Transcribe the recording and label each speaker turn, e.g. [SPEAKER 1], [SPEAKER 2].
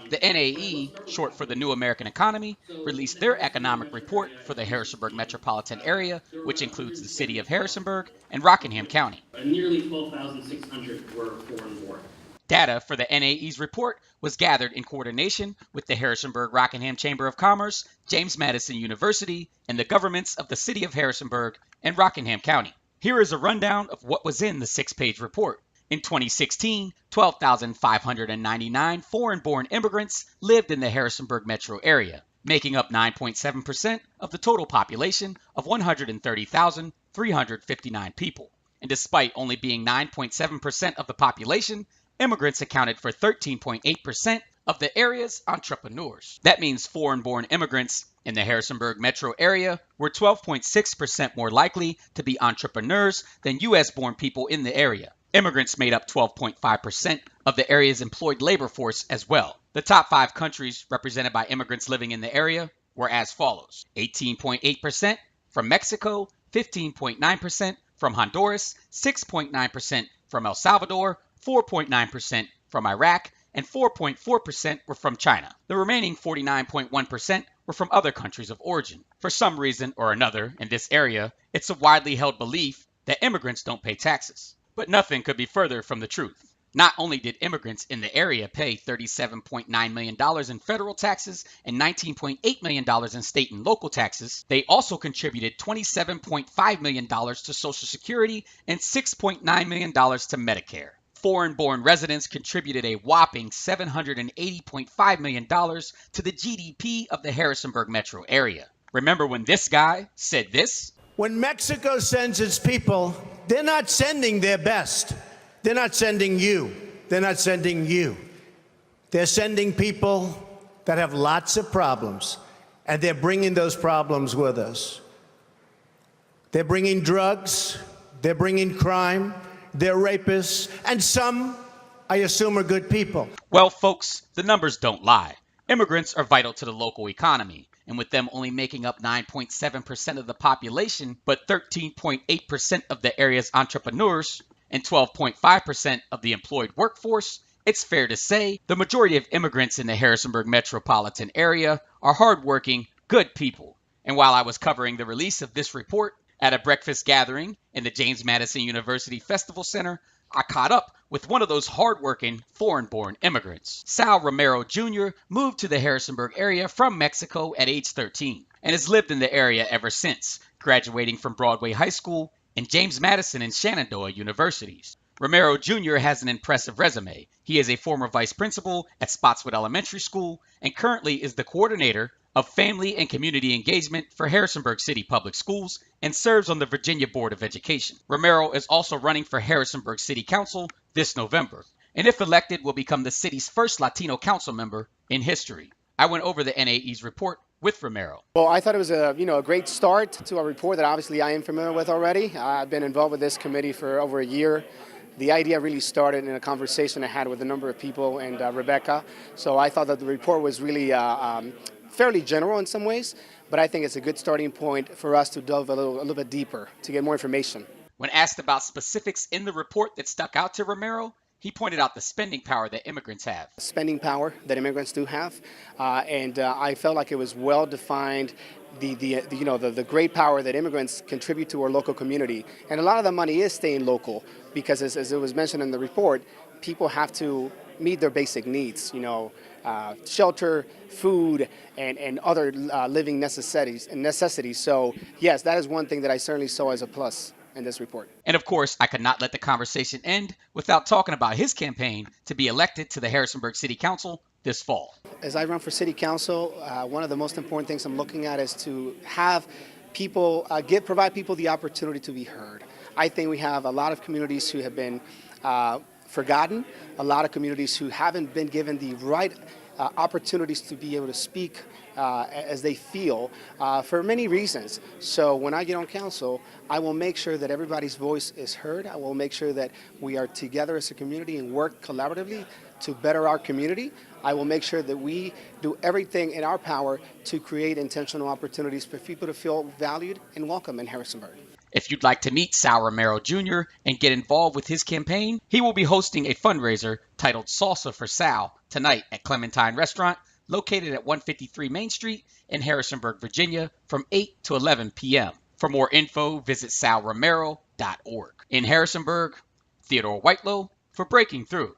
[SPEAKER 1] The NAE, short for the New American Economy, released their economic report for the Harrisonburg Metropolitan Area, which includes the city of Harrisonburg and Rockingham County.
[SPEAKER 2] Nearly 12,600 were foreign-born.
[SPEAKER 1] Data for the NAE's report was gathered in coordination with the Harrisonburg-Rockingham Chamber of Commerce, James Madison University, and the governments of the city of Harrisonburg and Rockingham County. Here is a rundown of what was in the 6-page report. In 2016, 12,599 foreign-born immigrants lived in the Harrisonburg metro area, making up 9.7% of the total population of 130,359 people. And despite only being 9.7% of the population, immigrants accounted for 13.8% of the area's entrepreneurs. That means foreign-born immigrants in the Harrisonburg metro area were 12.6% more likely to be entrepreneurs than U.S.-born people in the area. Immigrants made up 12.5% of the area's employed labor force as well. The top 5 countries represented by immigrants living in the area were as follows: 18.8% from Mexico, 15.9% from Honduras, 6.9% from El Salvador, 4.9% from Iraq, and 4.4% were from China. The remaining 49.1% were from other countries of origin. For some reason or another in this area, it's a widely held belief that immigrants don't pay taxes. But nothing could be further from the truth. Not only did immigrants in the area pay $37.9 million in federal taxes and $19.8 million in state and local taxes, they also contributed $27.5 million to Social Security and $6.9 million to Medicare. Foreign-born residents contributed a whopping $780.5 million to the GDP of the Harrisonburg metro area. Remember when this guy said this?
[SPEAKER 3] When Mexico sends its people, they're not sending their best. They're not sending you. They're not sending you. They're sending people that have lots of problems, and they're bringing those problems with us. They're bringing drugs, they're bringing crime, they're rapists, and some, I assume, are good people.
[SPEAKER 1] Well, folks, the numbers don't lie. Immigrants are vital to the local economy, and with them only making up 9.7% of the population, but 13.8% of the area's entrepreneurs, and 12.5% of the employed workforce, it's fair to say the majority of immigrants in the Harrisonburg metropolitan area are hardworking, good people. And while I was covering the release of this report at a breakfast gathering in the James Madison University Festival Center, I caught up with one of those hardworking foreign-born immigrants. Sal Romero Jr. moved to the Harrisonburg area from Mexico at age 13 and has lived in the area ever since, graduating from Broadway High School and James Madison and Shenandoah universities. Romero Jr. has an impressive resume. He is a former vice principal at Spotswood Elementary School and currently is the coordinator of Family and Community Engagement for Harrisonburg City Public Schools and serves on the Virginia Board of Education. Romero is also running for Harrisonburg City Council this November, and if elected will become the city's first Latino council member in history. I went over the NAE's report with Romero.
[SPEAKER 4] Well, I thought it was a great start to a report that obviously I am familiar with already. I've been involved with this committee for over a year. The idea really started in a conversation I had with a number of people and Rebecca. So I thought that the report was really fairly general in some ways, but I think it's a good starting point for us to delve a little bit deeper to get more information.
[SPEAKER 1] When asked about specifics in the report that stuck out to Romero, he pointed out the spending power that immigrants have.
[SPEAKER 4] Spending power that immigrants do have, and I felt like it was well defined. The great power that immigrants contribute to our local community, and a lot of the money is staying local because, as it was mentioned in the report, people have to meet their basic needs. Shelter, food, and other living necessities. So yes, that is one thing that I certainly saw as a plus in this report.
[SPEAKER 1] And of course, I could not let the conversation end without talking about his campaign to be elected to the Harrisonburg City Council this fall.
[SPEAKER 4] As I run for City Council, one of the most important things I'm looking at is to have people, provide people the opportunity to be heard. I think we have a lot of communities who have been forgotten, a lot of communities who haven't been given the right opportunities to be able to speak as they feel for many reasons. So when I get on council, I will make sure that everybody's voice is heard. I will make sure that we are together as a community and work collaboratively to better our community. I will make sure that we do everything in our power to create intentional opportunities for people to feel valued and welcome in Harrisonburg.
[SPEAKER 1] If you'd like to meet Sal Romero Jr. and get involved with his campaign, he will be hosting a fundraiser titled Salsa for Sal tonight at Clementine Restaurant, located at 153 Main Street in Harrisonburg, Virginia, from 8 to 11 p.m. For more info, visit salromero.org. In Harrisonburg, Theodore Whitelow for Breaking Through.